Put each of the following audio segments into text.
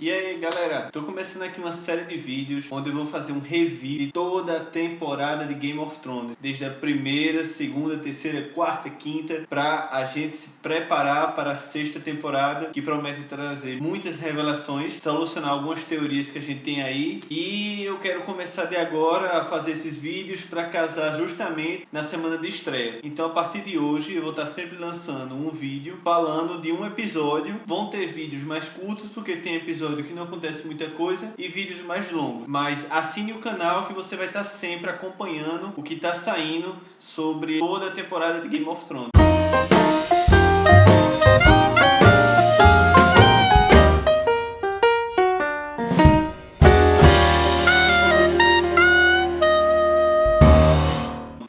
E aí galera, tô começando aqui uma série de vídeos onde eu vou fazer um review de toda a temporada de Game of Thrones, desde a primeira, segunda, terceira, quarta, quinta, pra a gente se preparar para a sexta temporada, que promete trazer muitas revelações, solucionar algumas teorias que a gente tem aí. E eu quero começar de agora a fazer esses vídeos para casar justamente na semana de estreia. Então a partir de hoje eu vou estar sempre lançando um vídeo falando de um episódio. Vão ter vídeos mais curtos porque tem episódio que não acontece muita coisa e vídeos mais longos, mas assine o canal que você vai estar sempre acompanhando o que está saindo sobre toda a temporada de Game of Thrones.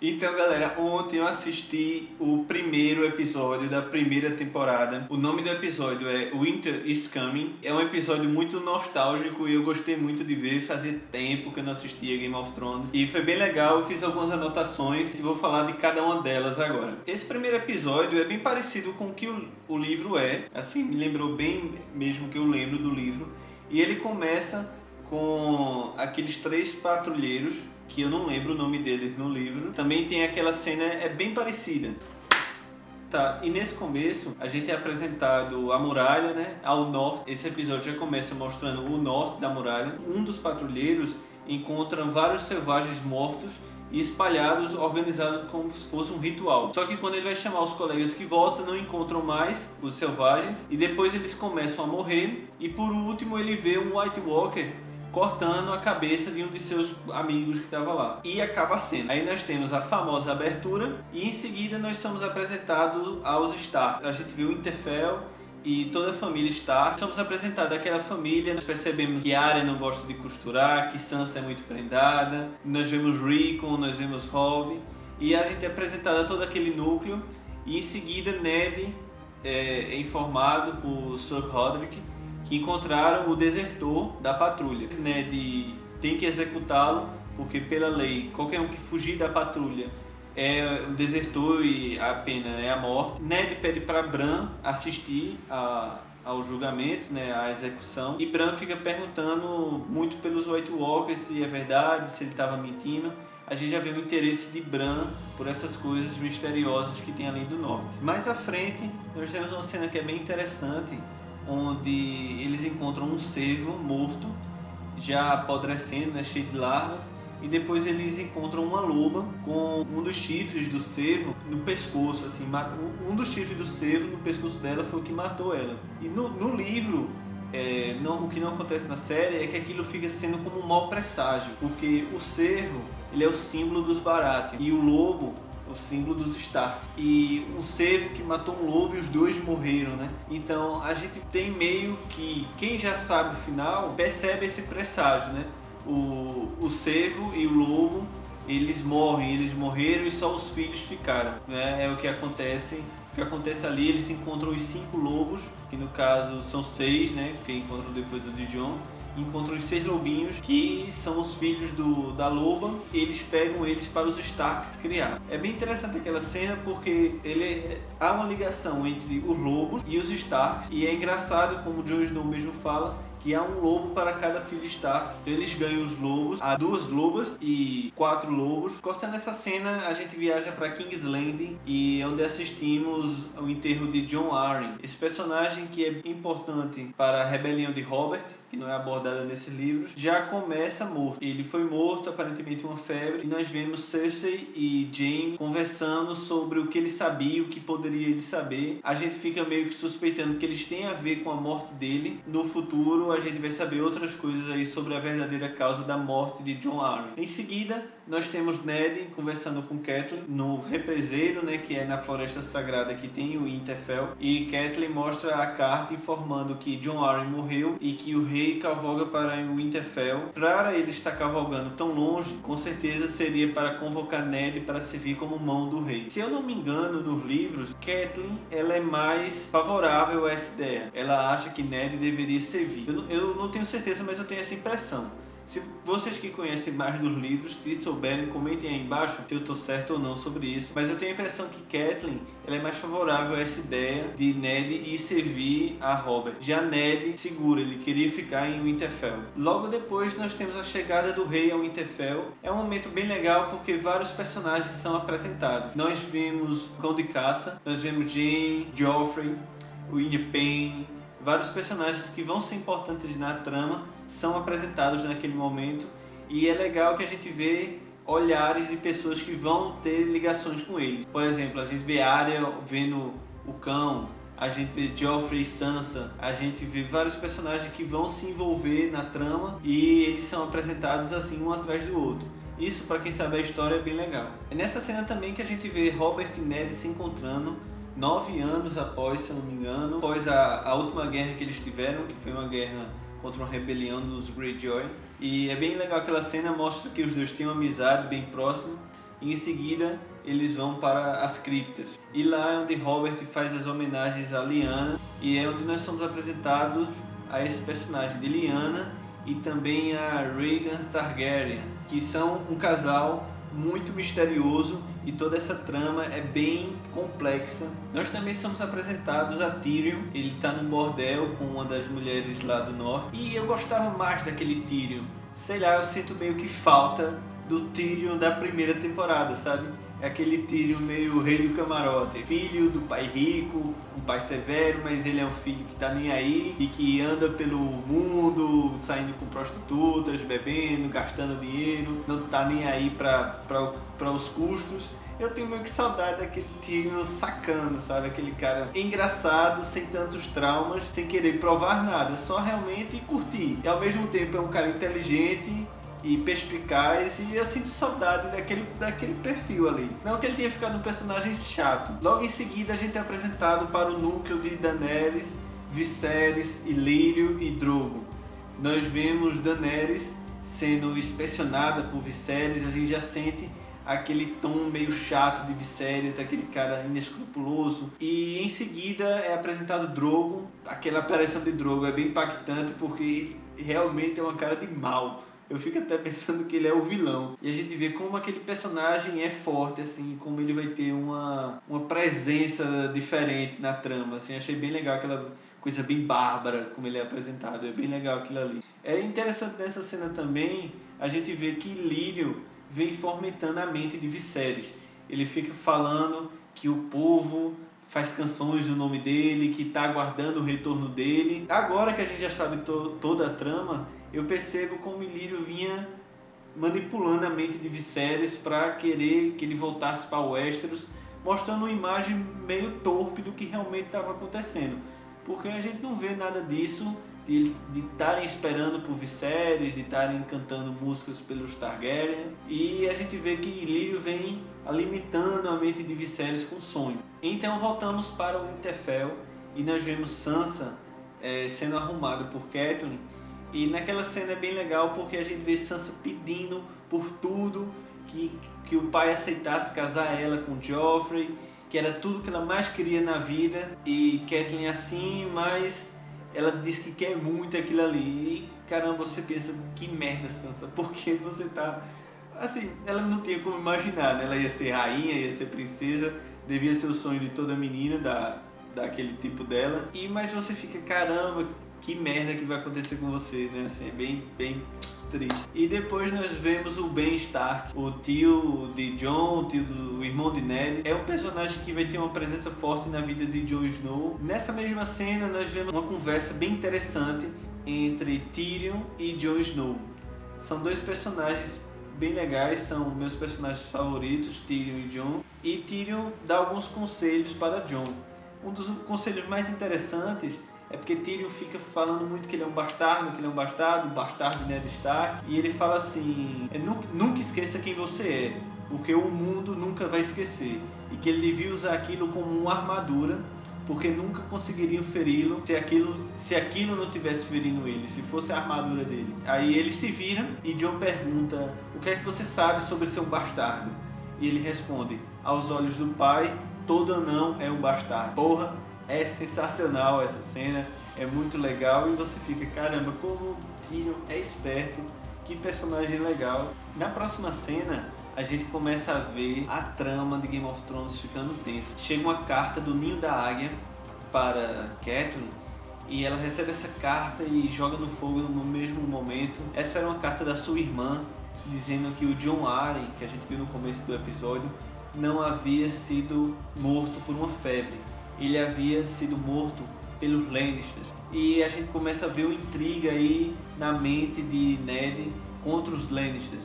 Então galera, ontem eu assisti o primeiro episódio da primeira temporada. O nome do episódio é Winter is Coming. É um episódio muito nostálgico e eu gostei muito de ver. Fazia tempo que eu não assistia Game of Thrones e foi bem legal. Eu fiz algumas anotações e vou falar de cada uma delas agora. Esse primeiro episódio é bem parecido com o que o livro é. Assim, me lembrou bem mesmo que eu lembro do livro. E ele começa com aqueles 3 patrulheiros que eu não lembro o nome deles no livro. Também tem aquela cena, é bem parecida. Tá, e nesse começo a gente é apresentado a muralha, né, ao norte. Esse episódio já começa mostrando o norte da muralha. Um dos patrulheiros encontra vários selvagens mortos e espalhados, organizados como se fosse um ritual. Só que quando ele vai chamar os colegas que voltam, não encontram mais os selvagens e depois eles começam a morrer. E por último ele vê um White Walker cortando a cabeça de um de seus amigos que estava lá. E acaba a cena. Aí nós temos a famosa abertura e em seguida nós somos apresentados aos Stark. A gente vê o Winterfell e toda a família Stark. Somos apresentados àquela família, nós percebemos que Arya não gosta de costurar, que Sansa é muito prendada. Nós vemos Rickon, nós vemos Robb e a gente é apresentado a todo aquele núcleo e em seguida Ned é informado por Sir Roderick que encontraram o desertor da patrulha. Ned tem que executá-lo, porque pela lei, qualquer um que fugir da patrulha é um desertor e a pena é a morte. Ned pede para Bran assistir ao julgamento, né, à execução, e Bran fica perguntando muito pelos White Walkers se é verdade, se ele estava mentindo. A gente já vê o interesse de Bran por essas coisas misteriosas que tem ali do norte. Mais à frente, nós temos uma cena que é bem interessante, onde eles encontram um cervo morto, já apodrecendo, né, cheio de larvas, e depois eles encontram uma loba com um dos chifres do cervo no pescoço, assim, um dos chifres do cervo no pescoço dela foi o que matou ela. E no livro, o que não acontece na série é que aquilo fica sendo como um mau presságio, porque o cervo ele é o símbolo dos Baratheon e o lobo o símbolo dos Stark. E um cervo que matou um lobo e os dois morreram, né? Então a gente tem meio que quem já sabe o final percebe esse presságio, né? O cervo e o lobo eles morreram e só os filhos ficaram, né? É o que acontece. O que acontece ali, eles encontram os 5 lobos, que no caso são 6, né? Que encontram depois o de Jon. Encontram os 6 lobinhos, que são os filhos da loba, e eles pegam eles para os Starks criar. É bem interessante aquela cena porque há uma ligação entre os lobos e os Starks, e é engraçado como o Jon Snow mesmo fala, que há um lobo para cada filho Stark. Então eles ganham os lobos, há 2 lobas e 4 lobos. Cortando essa cena, a gente viaja para King's Landing, e onde assistimos o enterro de Jon Arryn. Esse personagem que é importante para a rebelião de Robert, que não é abordada nesses livros, já começa morto. Ele foi morto, aparentemente uma febre, e nós vemos Cersei e Jaime conversando sobre o que ele sabia, o que poderia ele saber. A gente fica meio que suspeitando que eles têm a ver com a morte dele. No futuro a gente vai saber outras coisas aí sobre a verdadeira causa da morte de Jon Arryn. Em seguida, nós temos Ned conversando com Catelyn no represeiro, né, que é na Floresta Sagrada que tem o Winterfell, e Catelyn mostra a carta informando que Jon Arryn morreu e que o rei cavalga para o Winterfell. Para ele estar cavalgando tão longe, com certeza seria para convocar Ned para servir como mão do rei. Se eu não me engano, nos livros, Catelyn ela é mais favorável a essa ideia. Ela acha que Ned deveria servir. Eu não tenho certeza, mas eu tenho essa impressão. Se vocês que conhecem mais dos livros, se souberem, comentem aí embaixo se eu estou certo ou não sobre isso. Mas eu tenho a impressão que Catelyn ela é mais favorável a essa ideia de Ned ir servir a Robert. Já Ned segura, ele queria ficar em Winterfell. Logo depois nós temos a chegada do rei a Winterfell. É um momento bem legal porque vários personagens são apresentados. Nós vemos o Cão de Caça, nós vemos Jaime, Joffrey, o Winnie Payne. Vários personagens que vão ser importantes na trama são apresentados naquele momento, e é legal que a gente vê olhares de pessoas que vão ter ligações com ele. Por exemplo, a gente vê Arya vendo o cão, a gente vê Joffrey e Sansa, a gente vê vários personagens que vão se envolver na trama e eles são apresentados assim um atrás do outro. Isso, para quem sabe a história, é bem legal. É nessa cena também que a gente vê Robert e Ned se encontrando 9 anos após, se eu não me engano, após a última guerra que eles tiveram, que foi uma guerra contra uma rebelião dos Greyjoy. E é bem legal aquela cena, mostra que os dois têm uma amizade bem próxima. E em seguida eles vão para as criptas. E lá é onde Robert faz as homenagens a Lyanna, e é onde nós somos apresentados a esse personagem de Lyanna e também a Rhaegar Targaryen, que são um casal muito misterioso, e toda essa trama é bem complexa. Nós também somos apresentados a Tyrion. Ele está num bordel com uma das mulheres lá do norte, e eu gostava mais daquele Tyrion. Sei lá, eu sinto meio que falta do Tyrion da primeira temporada, sabe? É aquele Tyrion meio rei do camarote, filho do pai rico, um pai severo, mas ele é um filho que tá nem aí e que anda pelo mundo, saindo com prostitutas, bebendo, gastando dinheiro, não tá nem aí para os custos. Eu tenho meio que saudade daquele Tyrion sacano, sabe? Aquele cara engraçado, sem tantos traumas, sem querer provar nada, só realmente curtir. E ao mesmo tempo é um cara inteligente e perspicaz, e eu sinto saudade daquele perfil ali. Não que ele tenha ficado um personagem chato. Logo em seguida a gente é apresentado para o núcleo de Daenerys, Viserys, Illyrio e Drogo. Nós vemos Daenerys sendo inspecionada por Viserys, a gente já sente aquele tom meio chato de Viserys, daquele cara inescrupuloso. E em seguida é apresentado Drogo. Aquela aparição de Drogo é bem impactante porque ele realmente é uma cara de mal. Eu fico até pensando que ele é o vilão. E a gente vê como aquele personagem é forte, assim, como ele vai ter uma presença diferente na trama, assim. Achei bem legal aquela coisa bem bárbara como ele é apresentado. É bem legal aquilo ali. É interessante nessa cena também a gente vê que Illyrio vem fomentando a mente de Viserys. Ele fica falando que o povo faz canções no nome dele, que está aguardando o retorno dele. Agora que a gente já sabe toda a trama, eu percebo como Illyrio vinha manipulando a mente de Viserys para querer que ele voltasse para Westeros, mostrando uma imagem meio torpe do que realmente estava acontecendo. Porque a gente não vê nada disso, de estarem esperando por Viserys, de estarem cantando músicas pelos Targaryen, e a gente vê que Illyrio vem alimentando a mente de Viserys com sonho. Então voltamos para o Winterfell e nós vemos Sansa sendo arrumada por Catelyn, e naquela cena é bem legal porque a gente vê Sansa pedindo por tudo, que o pai aceitasse casar ela com Joffrey, que era tudo que ela mais queria na vida, e Catelyn assim, mas ela diz que quer muito aquilo ali. E caramba, você pensa, que merda, Sansa, por que você tá... Assim, ela não tinha como imaginar, né? Ela ia ser rainha, ia ser princesa, devia ser o sonho de toda menina daquele tipo dela. Mas você fica, caramba, que merda que vai acontecer com você, né? Assim, é bem triste. E depois nós vemos o Ben Stark, o tio de Jon, o tio do irmão de Ned. É um personagem que vai ter uma presença forte na vida de Jon Snow. Nessa mesma cena nós vemos uma conversa bem interessante entre Tyrion e Jon Snow. São dois personagens bem legais, são meus personagens favoritos, Tyrion e Jon. E Tyrion dá alguns conselhos para Jon. Um dos conselhos mais interessantes é porque Tyrion fica falando muito que ele é um bastardo, o bastardo de Ned Stark. E ele fala assim, nunca esqueça quem você é, porque o mundo nunca vai esquecer. E que ele devia usar aquilo como uma armadura, porque nunca conseguiriam feri-lo se aquilo não tivesse ferindo ele, se fosse a armadura dele. Aí ele se vira e Jon pergunta, o que é que você sabe sobre ser um bastardo? E ele responde, aos olhos do pai, todo anão é um bastardo. Porra, é sensacional essa cena, é muito legal, e você fica, caramba, como o Tyrion é esperto Que personagem legal. Na próxima cena, a gente começa a ver a trama de Game of Thrones ficando tensa. Chega uma carta do Ninho da Águia para Catelyn e ela recebe essa carta e joga no fogo no mesmo momento. Essa era uma carta da sua irmã dizendo que o Jon Arryn, que a gente viu no começo do episódio, não havia sido morto por uma febre. Ele havia sido morto pelos Lannisters. E a gente começa a ver uma intriga aí na mente de Ned contra os Lannisters.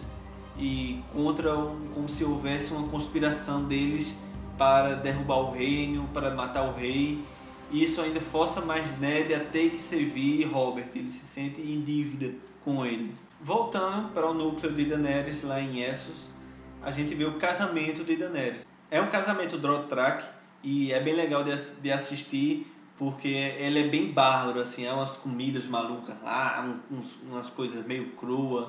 E como se houvesse uma conspiração deles para derrubar o reino, para matar o rei. E isso ainda força mais Ned a ter que servir Robert. Ele se sente em dívida com ele. Voltando para o núcleo de Daenerys lá em Essos, a gente vê o casamento de Daenerys. É um casamento Dothraki e é bem legal de assistir, porque ele é bem bárbaro, assim, há umas comidas malucas lá, umas coisas meio cruas,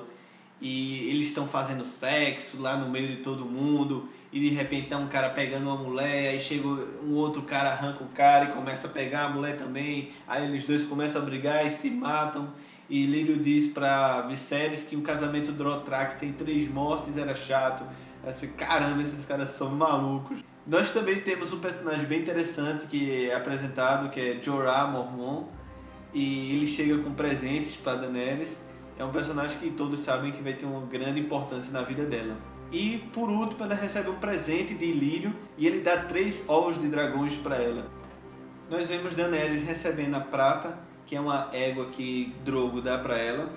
e eles estão fazendo sexo lá no meio de todo mundo, e de repente tá um cara pegando uma mulher, aí chega um outro cara, arranca o cara e começa a pegar a mulher também, aí eles dois começam a brigar e se matam, e Lírio diz pra Viserys que um casamento Dothraki sem 3 mortes era chato. Assim, caramba, esses caras são malucos. Nós também temos um personagem bem interessante que é apresentado, que é Jorah Mormont, e ele chega com presentes para Daenerys. É um personagem que todos sabem que vai ter uma grande importância na vida dela. E por último, ela recebe um presente de Ilírio e ele dá 3 ovos de dragões para ela. Nós vemos Daenerys recebendo a prata, que é uma égua que Drogo dá para ela.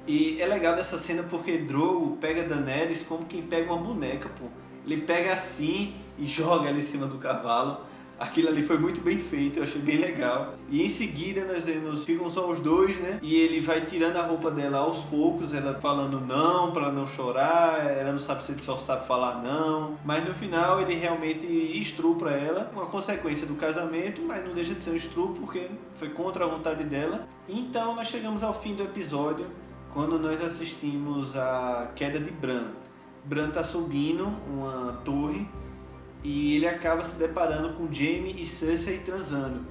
E é legal dessa cena porque Drogo pega Daenerys como quem pega uma boneca, pô. Ele pega assim e joga ela em cima do cavalo. Aquilo ali foi muito bem feito, eu achei bem legal. E em seguida nós vemos, ficam só os dois, né? E ele vai tirando a roupa dela aos poucos, ela falando não, pra não chorar. Ela não sabe se ele só sabe falar não. Mas no final ele realmente estupra ela, uma consequência do casamento, mas não deixa de ser um estupro porque foi contra a vontade dela. Então nós chegamos ao fim do episódio, quando nós assistimos a queda de Bran. Bran está subindo uma torre e ele acaba se deparando com Jaime e Cersei transando.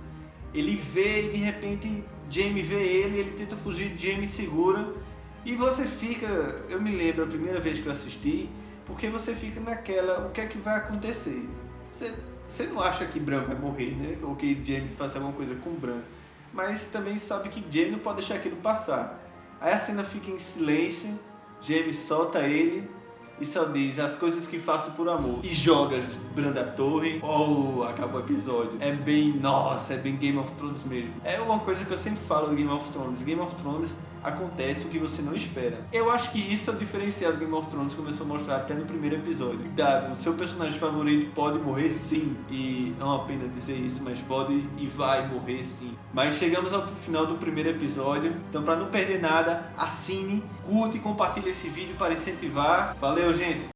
Ele vê e de repente Jaime vê ele tenta fugir, Jaime segura e você fica, eu me lembro a primeira vez que eu assisti, porque você fica naquela, o que é que vai acontecer? Você não acha que Bran vai morrer, né? Ou que Jaime faça alguma coisa com Bran, mas também sabe que Jaime não pode deixar aquilo passar. Aí a cena fica em silêncio, Jaime solta ele e só diz as coisas que faço por amor. E joga Bran da torre. Oh, acabou o episódio. É bem Game of Thrones mesmo. É uma coisa que eu sempre falo de Game of Thrones. Game of Thrones acontece o que você não espera. Eu acho que isso é o diferencial do Game of Thrones, começou a mostrar até no primeiro episódio. Cuidado, o seu personagem favorito pode morrer sim. E é uma pena dizer isso, mas pode e vai morrer sim. Mas chegamos ao final do primeiro episódio. Então, para não perder nada, assine, curte e compartilhe esse vídeo para incentivar. Valeu, gente!